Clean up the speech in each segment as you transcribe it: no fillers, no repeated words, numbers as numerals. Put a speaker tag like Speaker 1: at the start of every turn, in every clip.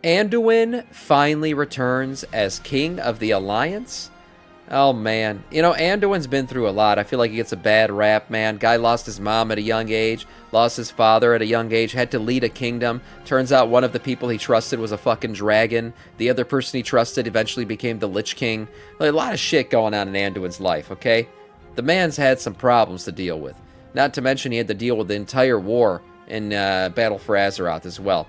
Speaker 1: Anduin finally returns as king of the Alliance. Oh, man. You know, Anduin's been through a lot. I feel like he gets a bad rap, man. Guy lost his mom at a young age, lost his father at a young age, had to lead a kingdom. Turns out one of the people he trusted was a fucking dragon. The other person he trusted eventually became the Lich King. Like, a lot of shit going on in Anduin's life, okay? The man's had some problems to deal with. Not to mention he had to deal with the entire war in Battle for Azeroth as well.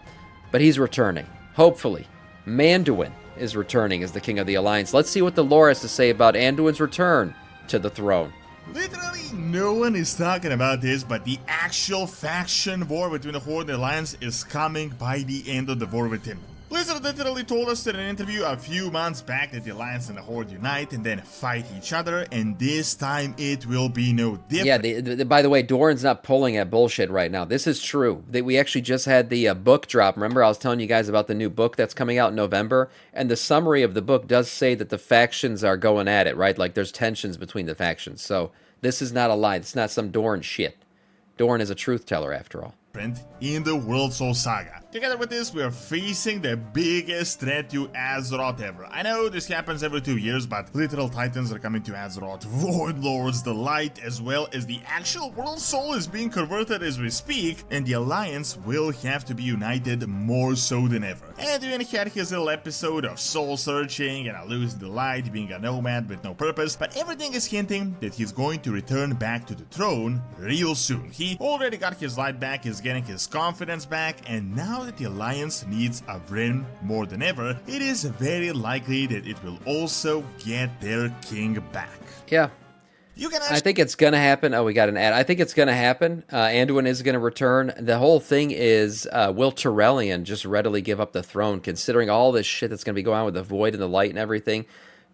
Speaker 1: But he's returning. Hopefully. Manduin is returning as the King of the Alliance. Let's see what the lore has to say about Anduin's return to the throne.
Speaker 2: Literally no one is talking about this, but the actual faction war between the Horde and the Alliance is coming by the end of the war with him. Blizzard literally told us in an interview a few months back that the Alliance and the Horde unite and then fight each other, and this time it will be no different.
Speaker 1: Yeah, by the way, Doran's not pulling at bullshit right now. This is true. We actually just had the book drop. Remember, I was telling you guys about the new book that's coming out in November, and the summary of the book does say that the factions are going at it, right? Like, there's tensions between the factions. So this is not a lie. It's not some Doran shit. Doran is a truth teller, after all.
Speaker 2: In the World Soul Saga. Together with this, we are facing the biggest threat to Azeroth ever. I know this happens every 2 years, but literal titans are coming to Azeroth, Void Lords, the Light, as well as the actual World Soul is being converted as we speak, and the Alliance will have to be united more so than ever. Anduin had his little episode of soul searching and losing the Light, being a nomad with no purpose, but everything is hinting that he's going to return back to the throne real soon. He already got his Light back, he's getting his confidence back, and now that the Alliance needs a Vryn more than ever, it is very likely that it will also get their king back.
Speaker 1: Yeah. I think it's going to happen. Oh, we got an ad. I think it's going to happen. Anduin is going to return. The whole thing is, will Turellian just readily give up the throne, considering all this shit that's going to be going on with the Void and the Light and everything?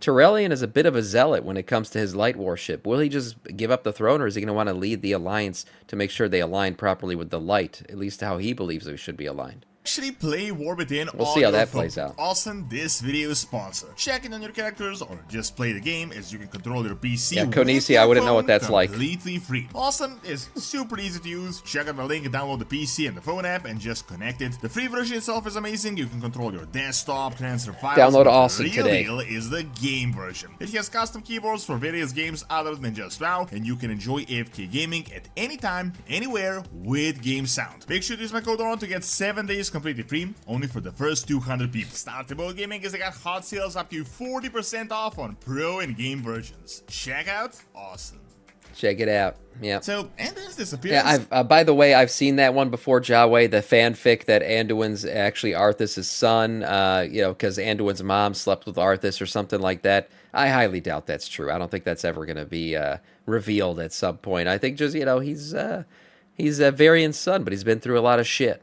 Speaker 1: Turellian is a bit of a zealot when it comes to his Light Warship. Will he just give up the throne, or is he going to want to lead the Alliance to make sure they align properly with the Light, at least how he believes they should be aligned?
Speaker 2: Actually play War Within.
Speaker 1: We'll see how that plays out.
Speaker 2: Awesome, this video's sponsor. Check in on your characters or just play the game, as you can control your PC.
Speaker 1: Yeah, Konisi, I wouldn't know what that's like.
Speaker 2: Completely free. Awesome is super easy to use. Check out the link, download the PC and the phone app, and just connect it. The free version itself is amazing. You can control your desktop, transfer files.
Speaker 1: Download Awesome today.
Speaker 2: The real deal is the game version. It has custom keyboards for various games other than just WoW, and you can enjoy AFK gaming at any time, anywhere with game sound. Make sure to use my code ON to get 7 days completely free. Only for the first 200 people. Startable Gaming is they got hot sales up to 40% off on Pro and Game versions. Check out Awesome.
Speaker 1: Check it out. Yeah.
Speaker 2: So Anduin's disappearance.
Speaker 1: Yeah. By the way, I've seen that one before, Jaway. The fanfic that Anduin's actually Arthas' son. Because Anduin's mom slept with Arthas or something like that. I highly doubt that's true. I don't think that's ever going to be revealed at some point. I think just he's Varian's son, but he's been through a lot of shit.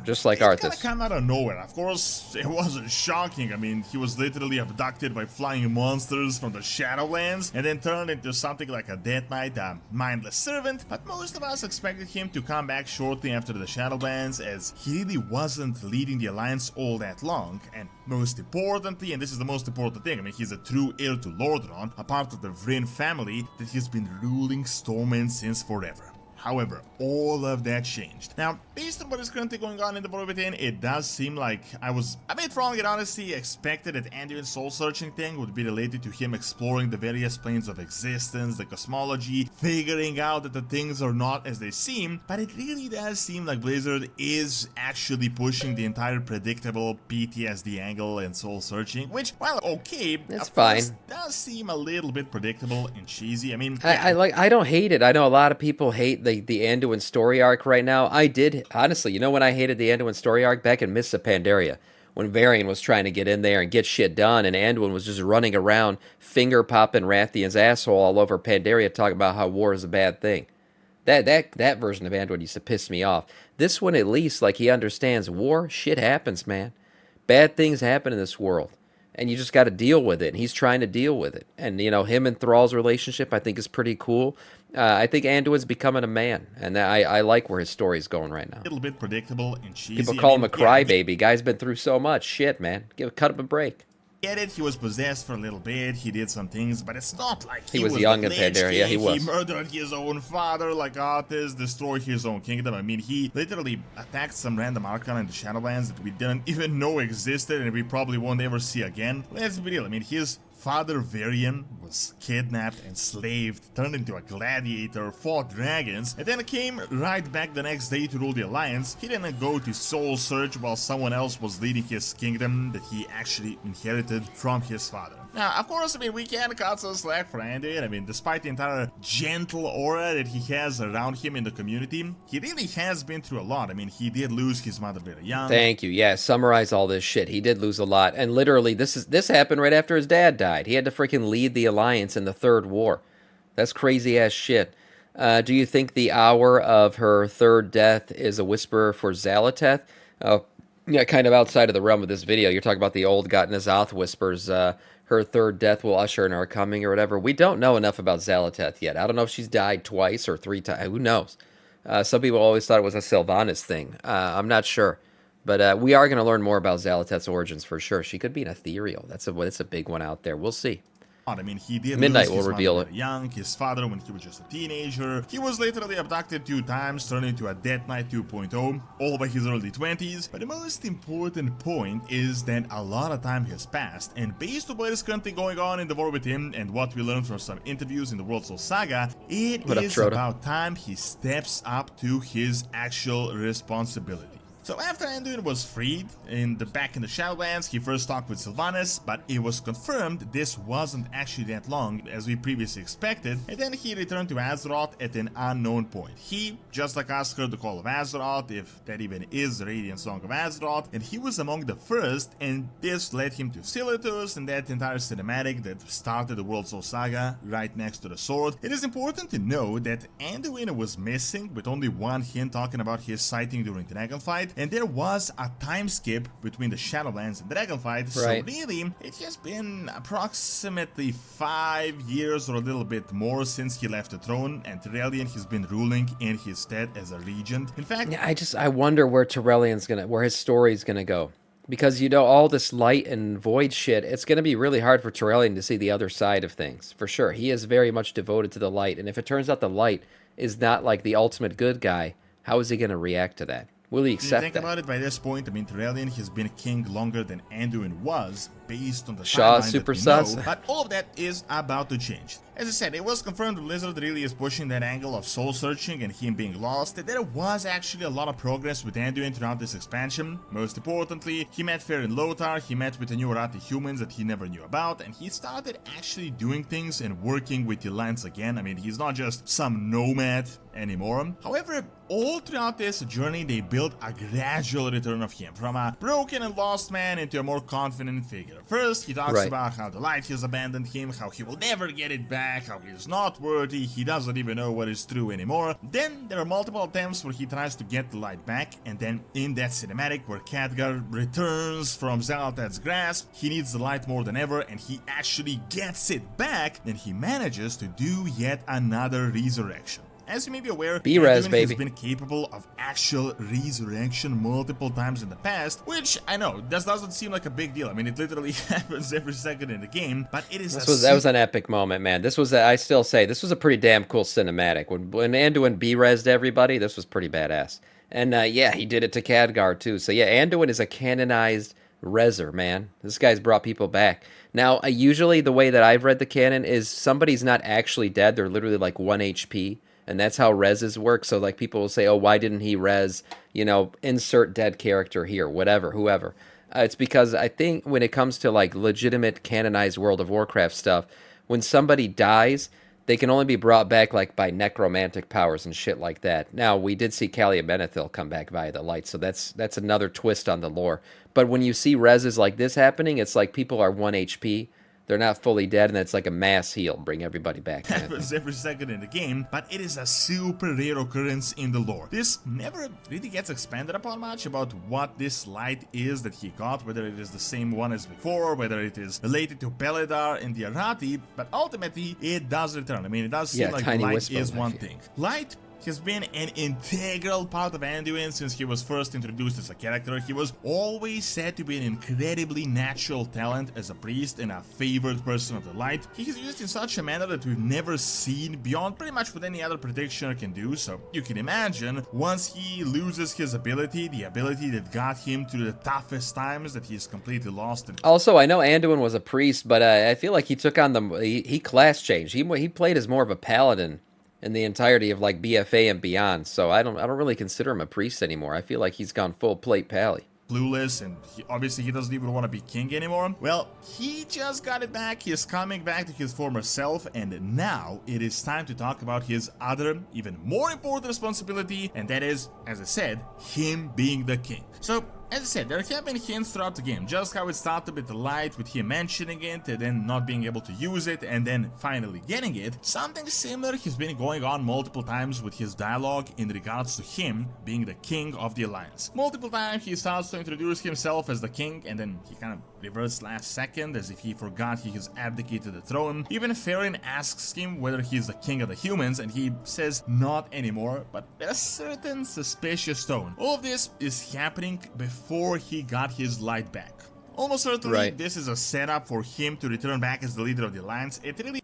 Speaker 1: Just like Arthas.
Speaker 2: It kind of came out of nowhere. Of course, it wasn't shocking. I mean, he was literally abducted by flying monsters from the Shadowlands and then turned into something like a Death Knight, a mindless servant. But most of us expected him to come back shortly after the Shadowlands, as he really wasn't leading the Alliance all that long. And most importantly, and this is the most important thing, I mean, he's a true heir to Lordran, a part of the Vryn family that has been ruling Stormwind since forever. However, all of that changed. Now, based on what is currently going on in the War Within, it does seem like I was a bit wrong and honestly expected that Anduin's soul-searching thing would be related to him exploring the various planes of existence, the cosmology, figuring out that the things are not as they seem, but it really does seem like Blizzard is actually pushing the entire predictable PTSD angle and soul-searching, which, while okay,
Speaker 1: that's fine,
Speaker 2: does seem a little bit predictable and cheesy. I mean,
Speaker 1: I don't hate it. I know a lot of people hate the Anduin story arc right now. I did, honestly. When I hated the Anduin story arc? Back in Mists of Pandaria, when Varian was trying to get in there and get shit done, and Anduin was just running around, finger-popping Rathian's asshole all over Pandaria, talking about how war is a bad thing. That version of Anduin used to piss me off. This one, at least, like, he understands war, shit happens, man. Bad things happen in this world, and you just got to deal with it, and he's trying to deal with it. And, him and Thrall's relationship, I think, is pretty cool. I think Anduin's becoming a man, and I like where his story's going right now.
Speaker 2: A little bit predictable and cheesy.
Speaker 1: People call him a crybaby. Guy's been through so much. Shit, man. Cut him a break.
Speaker 2: Get it, he was possessed for a little bit, he did some things, but it's not like
Speaker 1: He was young
Speaker 2: the
Speaker 1: in
Speaker 2: Lich
Speaker 1: Pandaria,
Speaker 2: King,
Speaker 1: yeah, he was.
Speaker 2: He murdered his own father like Arthas, destroyed his own kingdom. I mean, he literally attacked some random Archon in the Shadowlands that we didn't even know existed and we probably won't ever see again. Let's be real, I mean, his father Varian was kidnapped, enslaved, turned into a gladiator, fought dragons, and then came right back the next day to rule the Alliance. He didn't go to soul search while someone else was leading his kingdom that he actually inherited from his father. Now, of course, I mean, we can't cut some slack for Anduin. I mean, despite the entire gentle aura that he has around him in the community, he really has been through a lot. I mean, he did lose his mother very young.
Speaker 1: Thank you. Yeah, summarize all this shit. He did lose a lot, and literally, this happened right after his dad died. He had to freaking lead the Alliance in the Third War. That's crazy ass shit. Do you think the hour of her third death is a whisper for Xal'atath? Yeah, kind of outside of the realm of this video. You're talking about the old Azeroth whispers. Her third death will usher in her coming or whatever. We don't know enough about Xal'atath yet. I don't know if she's died twice or 3 times. Who knows? Some people always thought it was a Sylvanas thing. I'm not sure. But we are going to learn more about Xal'atath's origins for sure. She could be an ethereal. That's a big one out there. We'll see.
Speaker 2: I mean, he did
Speaker 1: Midnight
Speaker 2: lose
Speaker 1: will
Speaker 2: his
Speaker 1: reveal
Speaker 2: mother
Speaker 1: it.
Speaker 2: young, his father when he was just a teenager. He was literally abducted 2 times, turned into a Death Knight 2.0, all by his early 20s. But the most important point is that a lot of time has passed, and based on what is currently going on in the war with him and what we learned from some interviews in the World Soul Saga, it is about time he steps up to his actual responsibility. So after Anduin was freed back in the Shadowlands, he first talked with Sylvanas, but it was confirmed this wasn't actually that long as we previously expected, and then he returned to Azeroth at an unknown point. He, just like us, heard the call of Azeroth, if that even is the Radiant Song of Azeroth, and he was among the first, and this led him to Silithus and that entire cinematic that started the World Soul Saga right next to the sword. It is important to know that Anduin was missing, with only one hint talking about his sighting during Dragonflight, and there was a time skip between the Shadowlands and Dragonflight, so really, it has been approximately 5 years or a little bit more since he left the throne, and Tyrellian has been ruling in his stead as a regent. In fact,
Speaker 1: I wonder where where his story's gonna go. Because, you know, all this light and void shit, it's going to be really hard for Tyrellian to see the other side of things, for sure. He is very much devoted to the light, and if it turns out the light is not like the ultimate good guy, how is he going to react to that? Will he accept that?
Speaker 2: Think about it, by this point, I mean, Tyrellian has been king longer than Anduin was, based on the
Speaker 1: Shaw
Speaker 2: timeline
Speaker 1: super
Speaker 2: that we
Speaker 1: sus.
Speaker 2: know, but all of that is about to change. As I said, it was confirmed Blizzard really is pushing that angle of soul searching and him being lost, and there was actually a lot of progress with Anduin throughout this expansion. Most importantly, he met Farin Lothar, he met with the new Arathi humans that he never knew about, and he started actually doing things and working with the Alliance again. I mean, he's not just some nomad anymore. However, all throughout this journey, they built a gradual return of him, from a broken and lost man into a more confident figure. First, he talks about how the light has abandoned him, how he will never get it back, how he's not worthy, he doesn't even know what is true anymore. Then there are multiple attempts where he tries to get the light back, and then in that cinematic where Khadgar returns from Xal'atath's grasp, he needs the light more than ever, and he actually gets it back, and he manages to do yet another resurrection. As you may be aware,
Speaker 1: B-Res,
Speaker 2: Anduin has been capable of actual resurrection multiple times in the past, which I know, this doesn't seem like a big deal. I mean, it literally happens every second in the game, but it is
Speaker 1: that was an epic moment, man. This was, I still say, this was a pretty damn cool cinematic. When Anduin B-Res'd everybody, this was pretty badass. And yeah, he did it to Khadgar too. So yeah, Anduin is a canonized reser, man. This guy's brought people back. Now, usually the way that I've read the canon is somebody's not actually dead. They're literally like 1 HP. And that's how reses work. So, like, people will say, oh, why didn't he res, you know, insert dead character here, whatever, whoever. It's because I think when it comes to, like, legitimate canonized World of Warcraft stuff, when somebody dies, they can only be brought back, like, by necromantic powers and shit like that. Now, we did see Kalia Menethil come back via the light, so that's another twist on the lore. But when you see reses like this happening, it's like people are 1 HP. They're not fully dead, and it's like a mass heal. Bring everybody back.
Speaker 2: Happens every second in the game, but it is a super rare occurrence in the lore. This never really gets expanded upon much about what this light is that he got, whether it is the same one as before, whether it is related to Beledar and the Arathi, but ultimately it does return. I mean, it does seem like light is one thing. Light has been an integral part of Anduin since he was first introduced as a character. He was always said to be an incredibly natural talent as a priest and a favored person of the light. He is used in such a manner that we've never seen beyond pretty much what any other practitioner can do, so you can imagine once he loses his ability, the ability that got him through the toughest times, that he's completely lost.
Speaker 1: Also, I know Anduin was a priest, but I feel like he took on he class changed. He played as more of a paladin in the entirety of like BFA and beyond. So I don't really consider him a priest anymore. I feel like he's gone full plate pally.
Speaker 2: Clueless, and obviously he doesn't even want to be king anymore. Well, he just got it back. He's coming back to his former self, and now it is time to talk about his other, even more important responsibility, and that is, as I said, him being the king. So, as I said, there have been hints throughout the game, just how it started with the light, with him mentioning it, and then not being able to use it, and then finally getting it. Something similar has been going on multiple times with his dialogue in regards to him being the king of the Alliance. Multiple times he starts to introduce himself as the king, and then he kind of reverts last second as if he forgot he has abdicated the throne. Even Farron asks him whether he's the king of the humans, and he says not anymore, but with a certain suspicious tone. All of this is happening before he got his light back. Almost certainly, this is a setup for him to return back as the leader of the Alliance. It really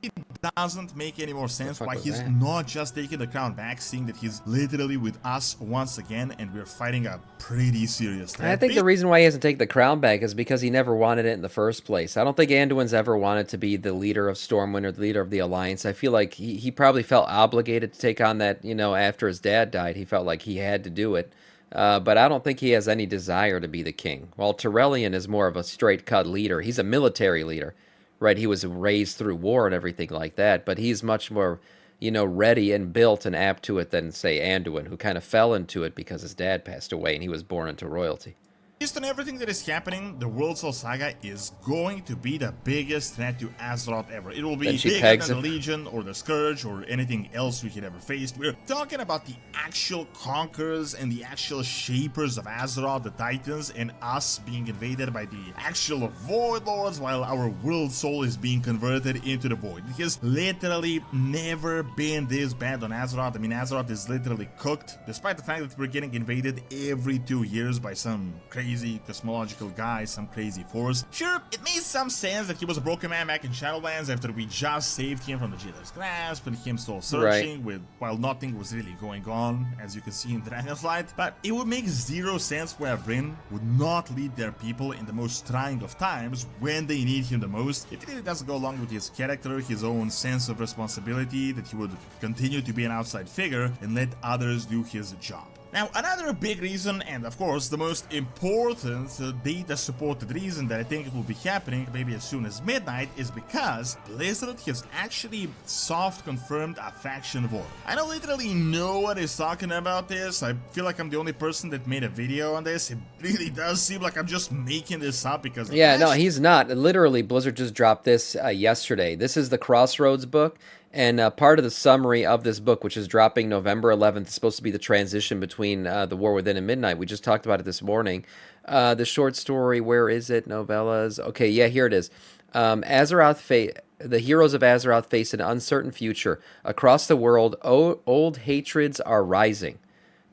Speaker 2: doesn't make any more sense why he's not just taking the crown back, seeing that he's literally with us once again and we're fighting a pretty serious threat.
Speaker 1: I think the reason why he hasn't taken the crown back is because he never wanted it in the first place. I don't think Anduin's ever wanted to be the leader of Stormwind or the leader of the Alliance. I feel like he probably felt obligated to take on that, you know, after his dad died. He felt like he had to do it. But I don't think he has any desire to be the king. While Tyrellian is more of a straight-cut leader. He's a military leader, right? He was raised through war and everything like that, but he's much more, you know, ready and built and apt to it than, say, Anduin, who kind of fell into it because his dad passed away and he was born into royalty.
Speaker 2: Based on everything that is happening, the World Soul Saga is going to be the biggest threat to Azeroth ever. It will be bigger than the Legion or the Scourge or anything else we could ever face. We're talking about the actual conquerors and the actual shapers of Azeroth, the Titans, and us being invaded by the actual Void Lords while our World Soul is being converted into the Void. It has literally never been this bad on Azeroth. I mean, Azeroth is literally cooked, despite the fact that we're getting invaded every 2 years by some crazy cosmological guy, some crazy force. Sure, it made some sense that he was a broken man back in Shadowlands after we just saved him from the Jailer's grasp and him still searching while nothing was really going on, as you can see in Dragonflight. But it would make zero sense why Vryn would not lead their people in the most trying of times when they need him the most. It really doesn't go along with his character, his own sense of responsibility, that he would continue to be an outside figure and let others do his job. Now, another big reason, and of course the most important data-supported reason that I think it will be happening maybe as soon as midnight, is because Blizzard has actually soft confirmed a faction war. I know literally no one is talking about this. I feel like I'm the only person that made a video on this. It really does seem like I'm just making this up because...
Speaker 1: Yeah, no, he's not. Literally, Blizzard just dropped this yesterday. This is the Crossroads book. And part of the summary of this book, which is dropping November 11th, is supposed to be the transition between The War Within and Midnight. We just talked about it this morning. The short story, where is it? Novellas. Okay, yeah, here it is. The heroes of Azeroth face an uncertain future. Across the world, old hatreds are rising.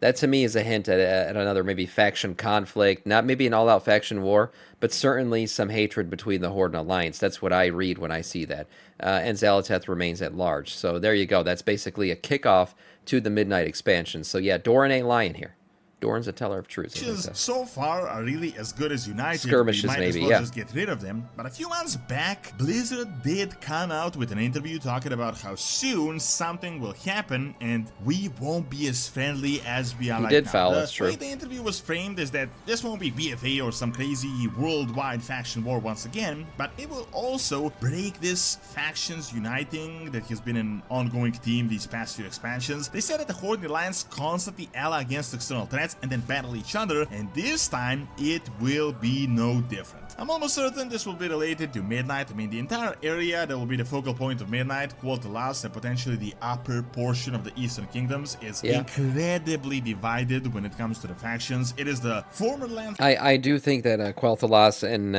Speaker 1: That to me is a hint at another maybe faction conflict, not maybe an all-out faction war, but certainly some hatred between the Horde and Alliance. That's what I read when I see that. And Xal'atath remains at large. So there you go. That's basically a kickoff to the Midnight expansion. So yeah, Doran ain't lying here. Doran's a teller of truth.
Speaker 2: So far are really as good as United.
Speaker 1: Skirmishes,
Speaker 2: we might
Speaker 1: maybe,
Speaker 2: as well
Speaker 1: yeah.
Speaker 2: just get rid of them. But a few months back, Blizzard did come out with an interview talking about how soon something will happen and we won't be as friendly as we are right now.
Speaker 1: That's true.
Speaker 2: The way the interview was framed is that this won't be BFA or some crazy worldwide faction war once again, but it will also break this factions uniting that has been an ongoing theme these past few expansions. They said that the Horde and Alliance constantly ally against external threats, lights and then battle each other, and this time it will be no different. I'm almost certain this will be related to Midnight. I mean, the entire area that will be the focal point of Midnight, Quel'Thalas, and potentially the upper portion of the Eastern Kingdoms is incredibly divided when it comes to the factions. It is the former land.
Speaker 1: I do think that Quel'Thalas and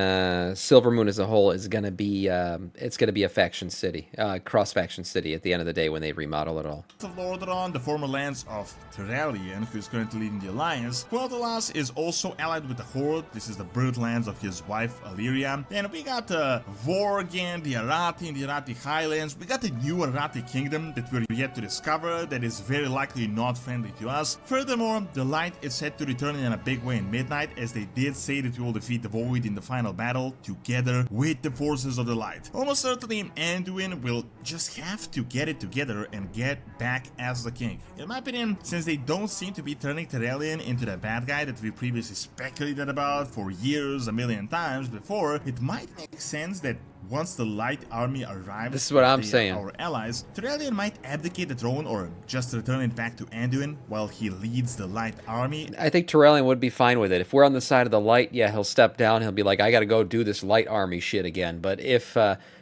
Speaker 1: Silvermoon as a whole is going to be it's going to be a faction city, cross-faction city at the end of the day when they remodel it all.
Speaker 2: Of Lordaeron, the former lands of Turalyon, who is currently leading the alliance. Quel'Thalas is also allied with the Horde. This is the birth lands of his wife Illyria. Then we got Vorgien, the Arathi in the Arathi Highlands. We got the new Arathi Kingdom that we're yet to discover that is very likely not friendly to us. Furthermore, the Light is set to return in a big way in Midnight, as they did say that we will defeat the Void in the final battle together with the forces of the Light. Almost certainly Anduin will just have to get it together and get back as the king. In my opinion, since they don't seem to be turning Turalyon into the bad guy that we previously speculated about for years, a million times before, it might make sense that once the Light Army arrives,
Speaker 1: this is what I'm saying,
Speaker 2: our allies, Turalyon might abdicate the throne or just return it back to Anduin while he leads the Light Army.
Speaker 1: I think Turalyon would be fine with it. If we're on the side of the Light, yeah, he'll step down. He'll be like, I gotta go do this Light Army shit again. But if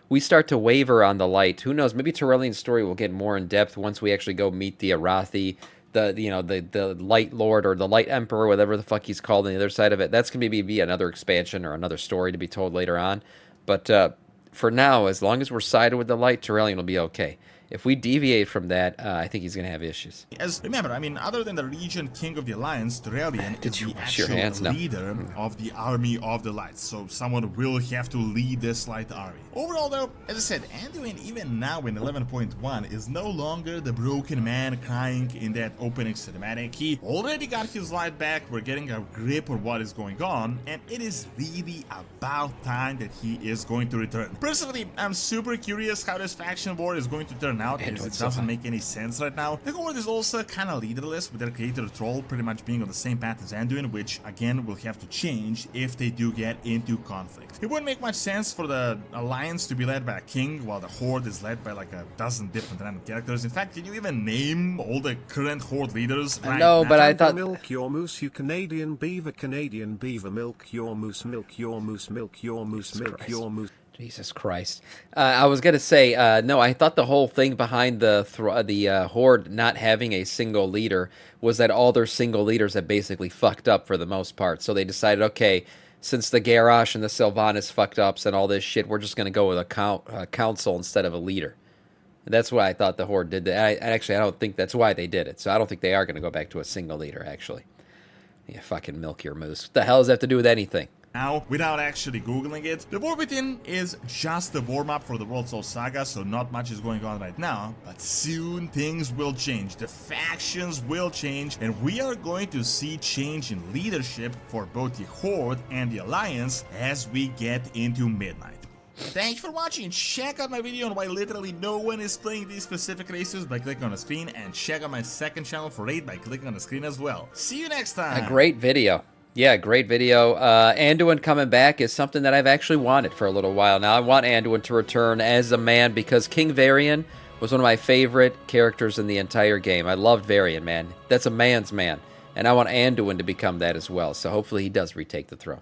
Speaker 1: we start to waver on the Light, who knows? Maybe Turelyon's story will get more in depth once we actually go meet the Arathi, the Light Lord or the Light Emperor, whatever the fuck he's called on the other side of it. That's gonna be another expansion or another story to be told later on. But for now, as long as we're sided with the Light, Turalyon will be okay. If we deviate from that, I think he's going to have issues.
Speaker 2: As remember, I mean, other than the region king of the alliance, Turalyon is the actual leader of the army of the Light. So someone will have to lead this Light army. Overall, though, as I said, Anduin, even now in 11.1, is no longer the broken man crying in that opening cinematic. He already got his light back. We're getting a grip on what is going on, and it is really about time that he is going to return. Personally, I'm super curious how this faction war is going to turn out, because it doesn't make any sense right now. The Horde is also kind of leaderless, with their creator Troll pretty much being on the same path as Anduin, which again will have to change if they do get into conflict. It wouldn't make much sense for the alliance to be led by a king while the Horde is led by like a dozen different random characters. In fact, can you even name all the current Horde leaders right
Speaker 1: No,
Speaker 2: now?
Speaker 1: but I thought
Speaker 3: milk your moose, you Canadian beaver, milk your moose, milk your moose, milk your moose, milk your moose.
Speaker 1: Jesus Christ. I was going to say, no, I thought the whole thing behind the Horde not having a single leader was that all their single leaders had basically fucked up for the most part. So they decided, okay, since the Garrosh and the Sylvanas fucked ups and all this shit, we're just going to go with a council instead of a leader. And that's why I thought the Horde did that. I don't think that's why they did it. So I don't think they are going to go back to a single leader, actually. Yeah, fucking milk your moose. What the hell does that have to do with anything?
Speaker 2: Now, without actually googling it, the War Within is just a warm-up for the World Soul Saga, so not much is going on right now, but soon things will change, the factions will change, and we are going to see change in leadership for both the Horde and the Alliance as we get into Midnight. Thanks for watching. Check out my video on why literally no one is playing these specific races by clicking on the screen, and check out my second channel for raid by clicking on the screen as well. See you next time!
Speaker 1: A great video. Yeah, great video. Anduin coming back is something that I've actually wanted for a little while now. I want Anduin to return as a man because King Varian was one of my favorite characters in the entire game. I loved Varian, man. That's a man's man. And I want Anduin to become that as well. So hopefully he does retake the throne.